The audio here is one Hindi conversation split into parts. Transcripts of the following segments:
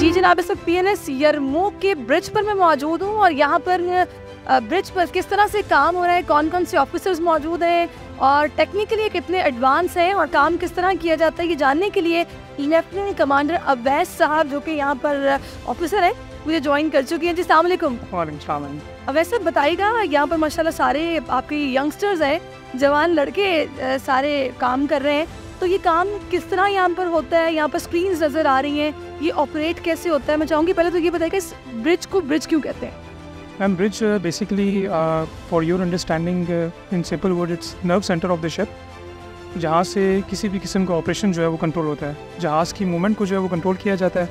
जी जनाब, इस वक्त PNS यरमूक के ब्रिज पर मैं मौजूद हूँ और यहाँ पर ब्रिज पर किस तरह से काम हो रहा है, कौन कौन से ऑफिसर्स मौजूद हैं और टेक्निकली कितने एडवांस हैं और काम किस तरह किया जाता है, ये जानने के लिए लेफ्टिनेंट कमांडर अवैस साहब जो कि यहाँ पर ऑफिसर हैं मुझे ज्वाइन कर चुकी हैं। जी अस्सलाम वालेकुम। अवैस साहब बताइएगा, यहाँ पर माशाल्लाह सारे आपके यंगस्टर्स हैं, जवान लड़के सारे काम कर रहे हैं, तो ये काम किस तरह यहाँ पर होता है? यहाँ पर स्क्रीन्स नज़र आ रही हैं, ये ऑपरेट कैसे होता है? मैं चाहूँगी पहले तो ये बताइएगा इस ब्रिज को ब्रिज क्यों कहते हैं? Ma'am bridge basically for your understanding in simple word it's nerve centre of the ship, जहाँ से किसी भी किस्म का ऑपरेशन जो है वो कंट्रोल होता है। जहाज़ की मूवमेंट को जो है वो कंट्रोल किया जाता है,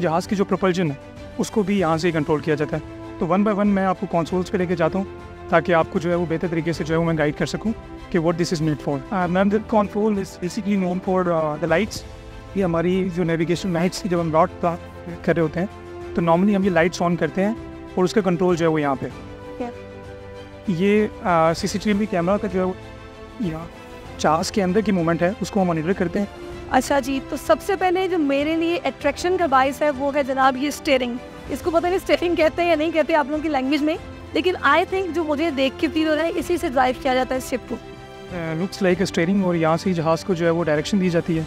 जहाज़ की जो प्रोपल्जन है उसको भी यहाँ से ही कंट्रोल किया जाता है। तो वन बाय वन मैं आपको कंसोल्स पे लेके जाता हूँ ताकि आपको जो है वो बेहतर तरीके से जो है वो मैं गाइड कर सकूँ कि what this is made for. Ma'am the control is basically known for the lights. ये हमारी जो नेविगेशन लाइट्स की जब हम रॉड कर रहे होते हैं तो नॉर्मली हम ये लाइट्स ऑन करते हैं और उसका कंट्रोल जो है वो यहाँ पे ये CCTV कैमरा का जो है वो यहाँ जहाज़ के अंदर की मूवमेंट है उसको हम मॉनिटर करते हैं। अच्छा जी, तो सबसे पहले जो मेरे लिए अट्रैक्शन का बाइस है वो है जनाब ये स्टीयरिंग। इसको पता नहीं स्टीयरिंग कहते हैं या नहीं कहते आप लोगों की लैंग्वेज में, लेकिन आई थिंक जो मुझे देख के फील हो रहा है इसी से ड्राइव किया जाता है शिप को। लुक्स लाइक स्टीयरिंग, और यहाँ से जहाज़ को जो है वो डायरेक्शन दी जाती है।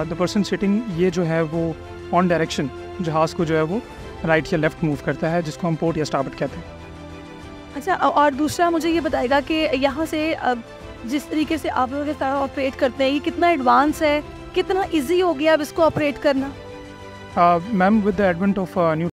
द पर्सन सिटिंग ये जो है वो ऑन डायरेक्शन जहाज़ को जो है वो राइट या लेफ्ट मूव करता है, जिसको हम पोर्ट या स्टारबोर्ड कहते हैं। अच्छा, और दूसरा मुझे ये बताएगा कि यहाँ से जिस तरीके से आप लोग सारा ऑपरेट करते हैं ये कितना एडवांस है, कितना इजी हो गया अब इसको ऑपरेट करना? Ma'am with the advent of new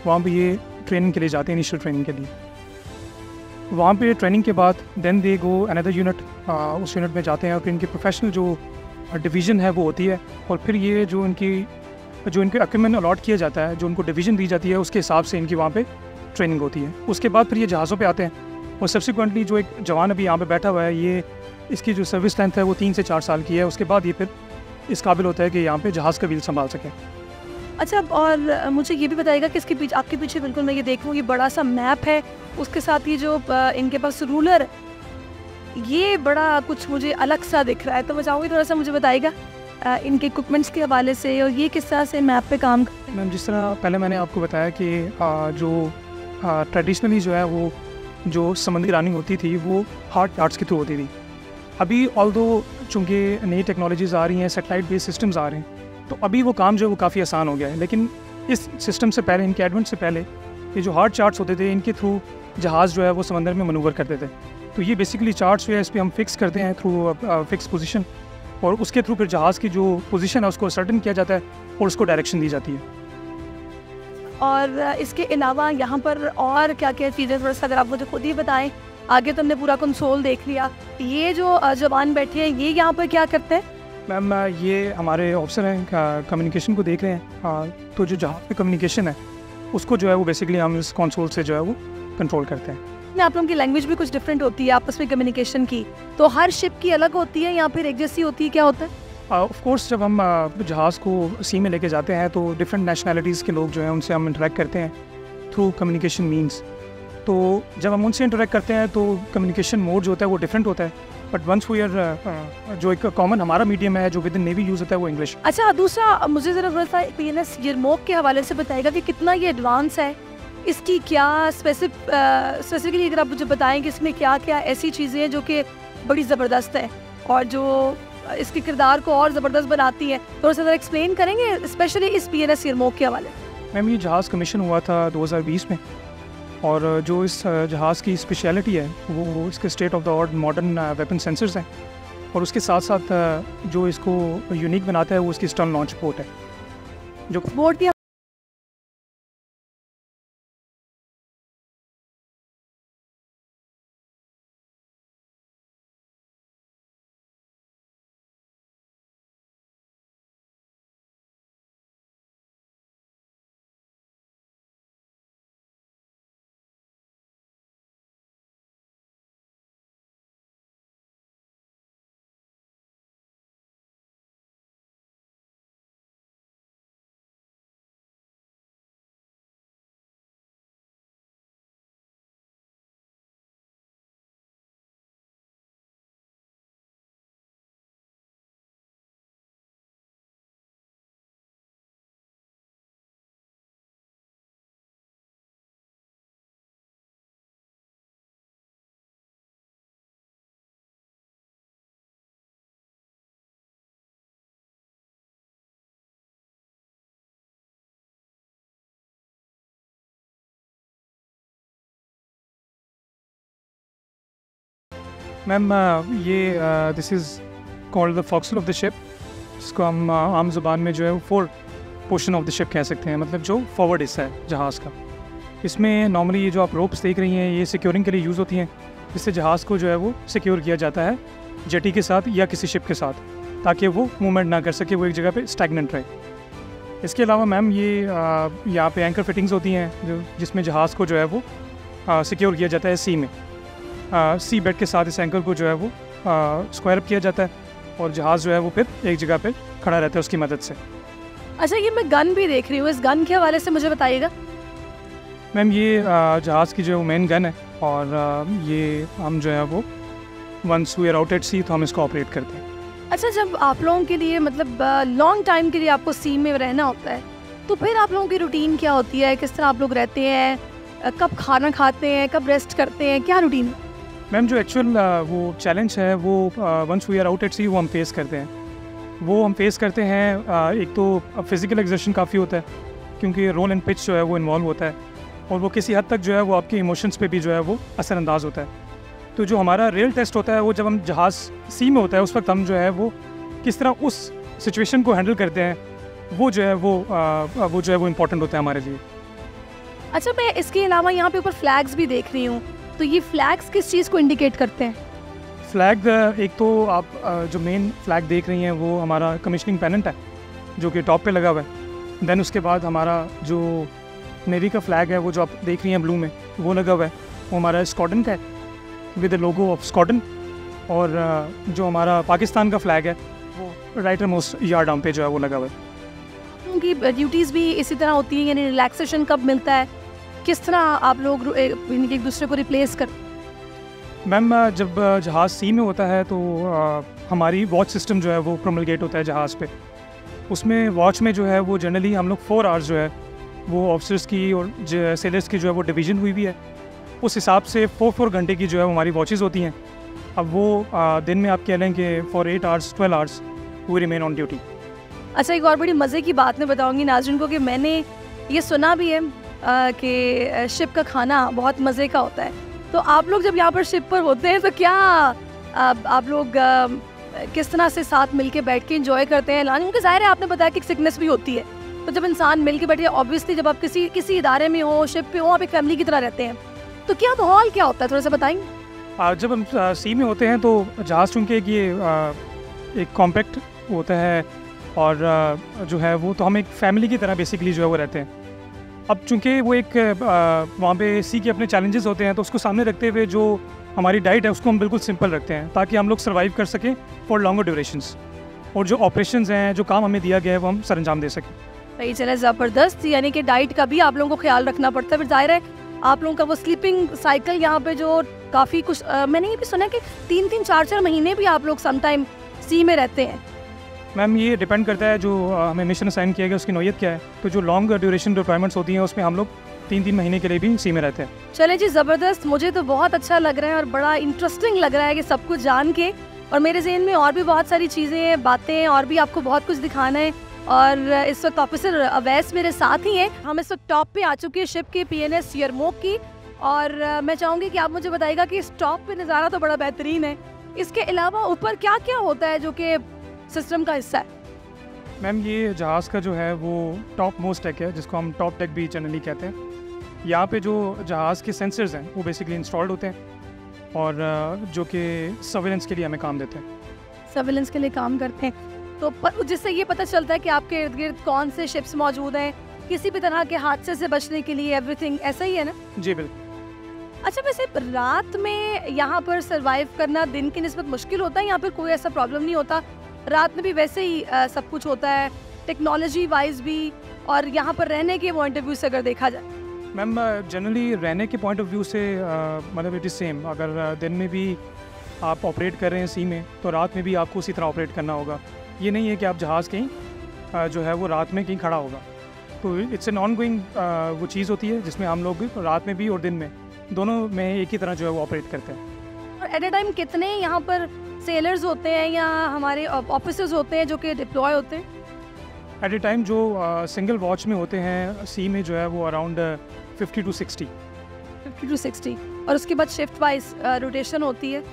वहाँ पे ये ट्रेनिंग के लिए जाते हैं, इनिशियल ट्रेनिंग के लिए। वहाँ पे ट्रेनिंग के बाद then they go another unit, उस यूनिट में जाते हैं और फिर इनकी प्रोफेशनल जो डिवीज़न है वो होती है, और फिर ये जो इनके इक्विपमेंट अलॉट किया जाता है, जो उनको डिवीज़न दी जाती है उसके हिसाब से इनकी वहाँ पे ट्रेनिंग होती है। उसके बाद फिर ये जहाज़ों पे आते हैं और सब्सिक्वेंटली जो एक जवान अभी यहाँ पे बैठा हुआ है, ये इसकी जो सर्विस लेंथ है वो 3 से 4 साल की है। उसके बाद ये फिर इस काबिल होता है कि यहाँ पे जहाज़ का व्हील संभाल सके। अच्छा, और मुझे ये भी बताइएगा कि इसके पीछे, आपके पीछे बिल्कुल मैं ये देख लूँ, ये बड़ा सा मैप है, उसके साथ ये जो इनके पास रूलर, ये बड़ा कुछ मुझे अलग सा दिख रहा है, तो मैं चाहूँगी थोड़ा सा मुझे बताइएगा इनके इक्विपमेंट्स के हवाले से और ये किस तरह से मैप पे काम करते हैं। मैम जिस तरह पहले मैंने आपको बताया कि जो ट्रेडिशनली जो है वो जो समुद्री रनिंग होती थी वो हार्ड चार्ट्स के थ्रू होती थी। अभी ऑल्दो चूँकि नई टेक्नोलॉजीज़ आ रही हैं, सेटेलाइट बेस्ड सिस्टम्स आ रहे हैं, तो अभी वो काम जो है वो काफ़ी आसान हो गया है। लेकिन इस सिस्टम से पहले, इनके एडवेंट से पहले, ये जो हार्ड चार्ट्स होते थे इनके थ्रू जहाज़ जो है वो समंदर में मनूवर करते थे। तो ये बेसिकली चार्ट्स जो है इस पर हम फिक्स करते हैं थ्रू फिक्स पोजीशन, और उसके थ्रू फिर जहाज़ की जो पोजीशन है उसको सर्टन किया जाता है और उसको डायरेक्शन दी जाती है। और इसके अलावा यहाँ पर और क्या क्या चीज़ें, थोड़ा सा अगर आप मुझे खुद ही बताएं। आगे तो हमने पूरा कंसोल देख लिया, ये जो जवान बैठे हैं ये यहाँ पर क्या करते हैं? मैम ये हमारे ऑफिसर हैं, कम्युनिकेशन को देख रहे हैं। तो जो जहाज़ पे कम्युनिकेशन है उसको जो है वो बेसिकली हम इस कंसोल से जो है वो कंट्रोल करते हैं। आप लोगों की लैंग्वेज भी कुछ डिफरेंट होती है आपस में कम्युनिकेशन की, तो हर शिप की अलग होती है या फिर एक जैसी होती है, क्या होता है? ऑफ कोर्स जब हम जहाज़ को सी में लेके जाते हैं तो डिफरेंट नेशनैलिटीज़ के लोग जो हैं उनसे हम इंटरेक्ट करते हैं थ्रू कम्युनिकेशन मीन्स। तो जब हम उनसे इंटरेक्ट करते हैं तो कम्युनिकेशन मोड जो होता है वो डिफरेंट होता है, बट वंस वी आर जो एक कॉमन हमारा मीडियम है जो विद इन नेवी यूज़ होता है वो इंग्लिश। अच्छा, दूसरा मुझे ज़रा थोड़ा सा PNS यरमूक के हवाले से बताएगा कि कितना ये एडवांस है, इसकी क्या स्पेसिफिकली अगर आप मुझे बताएं कि इसमें क्या क्या ऐसी चीज़ें हैं जो कि बड़ी ज़बरदस्त है और जो इसके किरदार को और ज़बरदस्त बनाती है, थोड़ा सा ज़रा एक्सप्लेन करेंगे स्पेशली इस PNS यरमूक के हवाले? मैम ये जहाज़ कमीशन हुआ था 2020 में, और जो इस जहाज़ की स्पेशलिटी है वो इसके state of the art modern weapon sensors हैं, और उसके साथ साथ जो इसको यूनिक बनाता है वो उसकी स्टर्न लॉन्च पोर्ट है। जो बोर्ड की मैम ये this is called the fo'c'sle of the ship, जिसको हम आम ज़ुबान में जो है वो fore portion of the ship कह सकते हैं, मतलब जो फॉरवर्ड हिस्सा है जहाज़ का। इसमें नॉर्मली ये जो आप रोप्स देख रही हैं ये सिक्योरिंग के लिए यूज़ होती हैं, जिससे जहाज़ को जो है वो सिक्योर किया जाता है जेटी के साथ या किसी शिप के साथ, ताकि वो मूवमेंट ना कर सके, वो एक जगह पे स्टैग्नेंट रहे। इसके अलावा मैम ये यहाँ पे एंकर फिटिंग्स होती हैं जो जिसमें जहाज़ को जो है वो सिक्योर किया जाता है सी में। सी बेड के साथ इस एंकर को जो है वो स्क्वायर अप किया जाता है, और जहाज़ जो है वो फिर एक जगह पे खड़ा रहता है उसकी मदद से। अच्छा, ये मैं गन भी देख रही हूँ, इस गन के हवाले से मुझे बताइएगा। मैम ये जहाज़ की जो है वो मेन गन है, और ये हम जो है वो once we are out at sea तो हम इसको ऑपरेट करते हैं। अच्छा, जब आप लोगों के लिए मतलब लॉन्ग टाइम के लिए आपको सी में रहना होता है, तो फिर आप लोगों की रूटीन क्या होती है? किस तरह आप लोग रहते हैं? कब खाना खाते हैं, कब रेस्ट करते हैं, क्या रूटीन है? मैम जो एक्चुअल वो चैलेंज है वो once we are out at sea वो हम फेस करते हैं। वो हम फेस करते हैं एक तो फिज़िकल एक्सर्शन काफ़ी होता है, क्योंकि रोल एंड पिच जो है वो इन्वॉल्व होता है, और वो किसी हद तक जो है वो आपके इमोशंस पे भी जो है वो असरअंदाज होता है। तो जो हमारा रियल टेस्ट होता है वो जब हम जहाज़ सी में होता है, उस वक्त हम जो है वो किस तरह उस सिचुएशन को हैंडल करते हैं, वो जो है वो इम्पोर्टेंट होता है हमारे लिए। अच्छा, मैं इसके अलावा यहाँ पे ऊपर फ्लैग्स भी देख रही हूँ, तो ये फ्लैग्स किस चीज़ को इंडिकेट करते हैं? फ्लैग एक तो आप जो मेन फ्लैग देख रही हैं वो हमारा कमिश्निंग पेनेंट है जो कि टॉप पे लगा हुआ है। देन उसके बाद हमारा जो नेवी का फ्लैग है वो जो आप देख रही हैं ब्लू में वो लगा हुआ है, वो हमारा स्क्वाड्रन का है with the logo of squadron. और जो हमारा पाकिस्तान का फ्लैग है वो राइटर मोस्ट यार्ड आर्म पे जो है वो लगा हुआ है। उनकी ड्यूटीज़ भी इसी तरह होती हैं, यानी रिलैक्सेशन कब मिलता है, किस तरह आप लोग एक दूसरे को रिप्लेस कर? मैम जब जहाज़ सी में होता है तो हमारी वॉच सिस्टम जो है वो प्रोमलगेट होता है जहाज़ पे। उसमें वॉच में जो है वो जनरली हम लोग 4 आवर्स जो है वो ऑफिसर्स की और सेलर्स की जो है वो डिवीज़न हुई भी है, उस हिसाब से 4 घंटे की जो है वो हमारी वॉचेज़ होती हैं। अब वो दिन में आप कह लें कि for 8 hours 12 hours we remain on duty. अच्छा, एक और बड़ी मज़े की बात मैं बताऊंगी नाज़रीन को कि मैंने ये सुना भी है कि शिप का खाना बहुत मज़े का होता है। तो आप लोग जब यहाँ पर शिप पर होते हैं तो क्या आप लोग किस तरह से साथ मिलके बैठ के एंजॉय करते हैं लंच? क्योंकि ज़ाहिर है आपने बताया कि सिकनेस भी होती है, तो जब इंसान मिल के बैठे, ऑब्वियसली जब आप किसी इदारे में हो, शिप पे हो, आप एक फैमिली की तरह रहते हैं, तो क्या माहौल क्या होता है, थोड़ा सा बताएंगे? जब हम सी में होते हैं तो जहाज़ चूँकि एक कॉम्पैक्ट होता है और जो है वो तो हम एक फैमिली की तरह बेसिकली जो है वो रहते हैं। अब चूँकि वो एक वहाँ पे सी के अपने चैलेंजेस होते हैं, तो उसको सामने रखते हुए जो हमारी डाइट है उसको हम बिल्कुल सिंपल रखते हैं ताकि हम लोग सर्वाइव कर सकें फॉर लॉन्गर ड्यूरेशंस, और जो ऑपरेशंस हैं, जो काम हमें दिया गया है वो हम सरअंजाम दे सकें। सही, चले, ज़बरदस्त। यानी कि डाइट का भी आप लोगों को ख्याल रखना पड़ता है। फिर जाहिर है आप लोगों का वो स्लीपिंग साइकिल यहाँ पे जो काफ़ी कुछ मैंने ये भी सुना कि 3-3, 4-4 महीने भी आप लोग समटाइम सी में रहते हैं। मैम ये डिपेंड करता है जो हमें मिशन असाइन किया गया उसकी नौयत क्या है। तो जो लॉन्ग ड्यूरेशन रिक्वायरमेंट्स होती हैं उसमें हम लोग 3-3 महीने के लिए भी सी में रहते हैं। चले जी, ज़बरदस्त। मुझे तो बहुत अच्छा लग रहा है और बड़ा इंटरेस्टिंग लग रहा है कि सब कुछ जान के, और मेरे ज़हन में और भी बहुत सारी चीज़ें, बातें, और भी आपको बहुत कुछ दिखाना है। और इस वक्त ऑफिसर अवैस मेरे साथ ही हैं। हम इस वक्त टॉप पे आ चुके हैं शिप के PNS यरमूक की, और मैं चाहूँगी कि आप मुझे बताइएगा कि इस टॉप पे नज़ारा तो बड़ा बेहतरीन है, इसके अलावा ऊपर क्या क्या होता है जो कि सिस्टम का हिस्सा है? मैम ये जहाज़ का जो है वो टॉप मोस्ट डेक है, जिसको हम टॉप डेक भी जनरली कहते हैं। यहाँ पे जो जहाज़ के सेंसर्स हैं वो बेसिकली इंस्टॉल्ड होते हैं और जो कि सर्विलेंस के लिए हमें काम देते हैं। सर्विलेंस के लिए काम करते हैं, तो जिससे ये पता चलता है कि आपके इर्द गिर्द कौन से शिप्स मौजूद हैं, किसी भी तरह के हादसे से बचने के लिए एवरीथिंग, ऐसा ही है ना? जी बिल्कुल। अच्छा, वैसे रात में यहाँ पर सरवाइव करना दिन की निस्बत मुश्किल होता है? यहाँ पर कोई ऐसा प्रॉब्लम नहीं होता? रात में भी वैसे ही सब कुछ होता है, टेक्नोलॉजी वाइज भी, और यहाँ पर रहने के पॉइंट ऑफ व्यू से अगर देखा जाए? मैम जनरली रहने के पॉइंट ऑफ व्यू से मतलब इट इज़ सेम। अगर दिन में भी आप ऑपरेट कर रहे हैं सी में, तो रात में भी आपको उसी तरह ऑपरेट करना होगा। ये नहीं है कि आप जहाज़ कहीं जो है वो रात में कहीं खड़ा होगा। तो इट्स एन ऑन गोइंग वो चीज़ होती है जिसमें हम लोग रात में भी और दिन में दोनों में एक ही तरह जो है वो ऑपरेट करते हैं। और एट ए टाइम कितने यहाँ पर सेलर्स होते हैं या हमारे ऑफिसर्स होते हैं जो कि डिप्लॉय होते हैं? एट ए टाइम जो सिंगल वॉच में होते हैं सी में जो है वो अराउंड 50 to 60। 50 to 60, और उसके बाद शिफ्ट वाइज रोटेशन होती है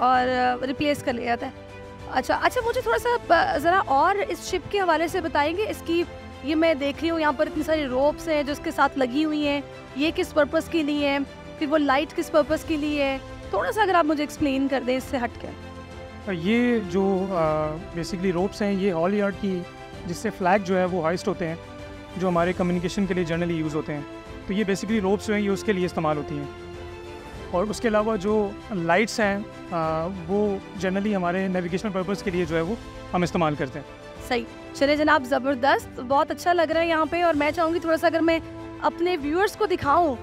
और रिप्लेस कर लिया जाता है। अच्छा, मुझे थोड़ा सा ज़रा और इस शिप के हवाले से बताएंगे। इसकी ये मैं देख रही हूँ यहाँ पर इतनी सारी रोप्स हैं जो इसके साथ लगी हुई हैं, ये किस पर्पज़ के लिए है, फिर वो लाइट किस पर्पज़ के लिए है, थोड़ा सा अगर आप मुझे एक्सप्लेन कर दें इससे हट के। ये जो बेसिकली रोप्स हैं ये हॉल यार्ड की, जिससे फ्लैग जो है वो हाइस्ट होते हैं, जो हमारे कम्युनिकेशन के लिए जनरली यूज़ होते हैं। तो ये बेसिकली रोप्स जो हैं ये उसके लिए इस्तेमाल होती हैं। और उसके अलावा जो लाइट्स हैं वो जनरली हमारे नेविगेशन पर्पज़ के लिए जो है वो हम इस्तेमाल करते हैं। सही, चले जनाब, ज़बरदस्त, बहुत अच्छा लग रहा है यहाँ पे। और मैं चाहूँगी थोड़ा सा अगर मैं अपने व्यूअर्स को दिखाऊँ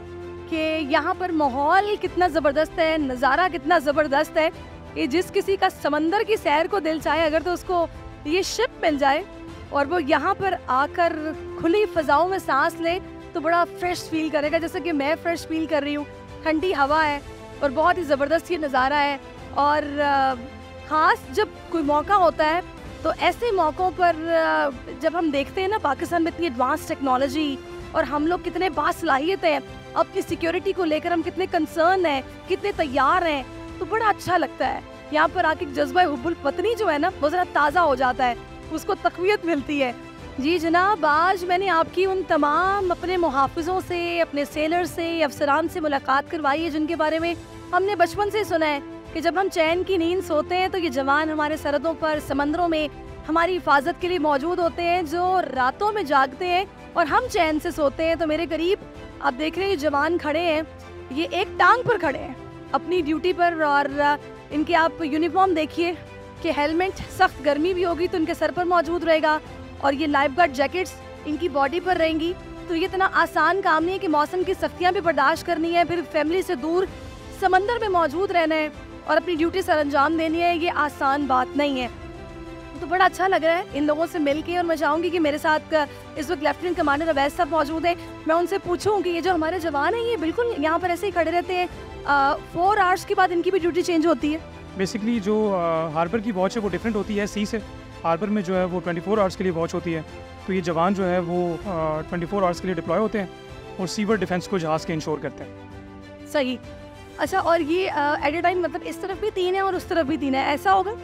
कि यहाँ पर माहौल कितना ज़बरदस्त है, नज़ारा कितना ज़बरदस्त है। ये जिस किसी का समंदर की सैर को दिल चाहे अगर, तो उसको ये शिप मिल जाए और वो यहाँ पर आकर खुली फ़ज़ाओं में सांस ले तो बड़ा फ्रेश फील करेगा, जैसे कि मैं फ्रेश फील कर रही हूँ। ठंडी हवा है और बहुत ही ज़बरदस्त ये नज़ारा है। और ख़ास जब कोई मौका होता है तो ऐसे मौक़ों पर जब हम देखते हैं ना पाकिस्तान में इतनी एडवांस टेक्नोलॉजी और हम लोग कितने बासलाहियत हैं, अपनी सिक्योरिटी को लेकर हम कितने कंसर्न हैं, कितने तैयार हैं, तो बड़ा अच्छा लगता है। यहाँ पर आके जज्बा हुब्बुल वतनी जो है ना वो ज़रा ताज़ा हो जाता है, उसको तक़वियत मिलती है। जी जनाब, आज मैंने आपकी उन तमाम अपने मुहाफ़िज़ों से, अपने सेलर से, अफसरान से मुलाकात करवाई है जिनके बारे में हमने बचपन से सुना है कि जब हम चैन की नींद सोते हैं तो ये जवान हमारे सरहदों पर, समंदरों में हमारी हिफाजत के लिए मौजूद होते हैं, जो रातों में जागते हैं और हम चैन से सोते हैं। तो मेरे करीब आप देख रहे हैं जवान खड़े हैं, ये एक टांग पर खड़े हैं अपनी ड्यूटी पर, और इनके आप यूनिफॉर्म देखिए कि हेलमेट, सख्त गर्मी भी होगी तो इनके सर पर मौजूद रहेगा, और ये लाइफ गार्ड जैकेट्स इनकी बॉडी पर रहेंगी। तो ये इतना आसान काम नहीं है कि मौसम की सख्तियाँ भी बर्दाश्त करनी है, फिर फैमिली से दूर समंदर में मौजूद रहना है और अपनी ड्यूटी सर अंजाम देनी है। ये आसान बात नहीं है। तो बड़ा अच्छा लग रहा है इन लोगों से मिलके, और मैं चाहूँगी कि मेरे साथ इस वक्त लेफ्टिनेंट कमांडर अवैस साहब मौजूद हैं। मैं उनसे पूछूँ कि ये जो हमारे जवान हैं ये बिल्कुल यहाँ पर ऐसे ही खड़े रहते हैं, 4 आवर्स के बाद इनकी भी ड्यूटी चेंज होती है? बेसिकली जो हार्बर की वॉच है वो डिफरेंट होती है सी से। हार्बर में जो है वो 24 आवर्स के लिए वॉच होती है, तो ये जवान जो है वो 24 आवर्स के लिए डिप्लॉय होते हैं और सीवर डिफेंस को जहाज़ के इंश्योर करते हैं। सही। अच्छा, और ये एट ए टाइम मतलब इस तरफ भी 3 है और उस तरफ भी 3 है, ऐसा होगा?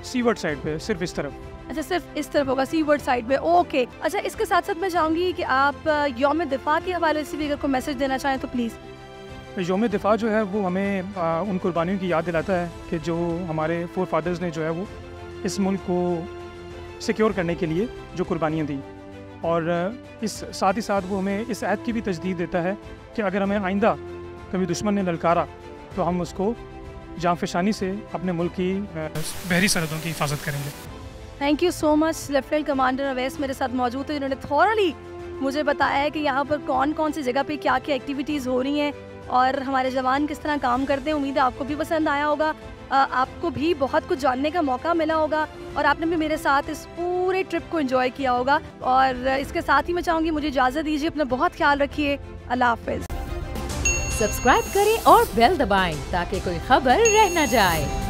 सीवर्ड साइड पे सिर्फ इस तरफ। अच्छा, सिर्फ इस तरफ होगा, सीवर्ड साइड पे, ओके। अच्छा, इसके साथ साथ मैं चाहूँगी कि आप यौम दिफा के हवाले से भी अगर कोई मैसेज देना चाहें तो प्लीज़। यौम दिफा जो है वो हमें उन कुर्बानियों की याद दिलाता है कि जो हमारे फोर फादर्स ने जो है वो इस मुल्क को सिक्योर करने के लिए जो कुर्बानियाँ दी, और इस साथ ही साथ वो हमें इस ऐद की भी तजदीद देता है कि अगर हमें आइंदा कभी दुश्मन ने ललकारा तो हम उसको जांफशानी से अपने मुल्क की बहरी सरहदों की हिफाजत करेंगे। Thank you so much. Lieutenant commander Awais मेरे साथ मौजूद है, इन्होंने थॉरली मुझे बताया है कि यहाँ पर कौन कौन सी जगह पे क्या क्या एक्टिविटीज़ हो रही हैं और हमारे जवान किस तरह काम करते हैं। उम्मीद है आपको भी पसंद आया होगा, आपको भी बहुत कुछ जानने का मौका मिला होगा और आपने भी मेरे साथ इस पूरे ट्रिप को एंजॉय किया होगा। और इसके साथ ही मैं चाहूँगी मुझे इजाज़त दीजिए, अपना बहुत ख्याल रखिए, अल्लाह हाफिज़। सब्सक्राइब करें और बेल दबाएं ताकि कोई खबर रह न जाए।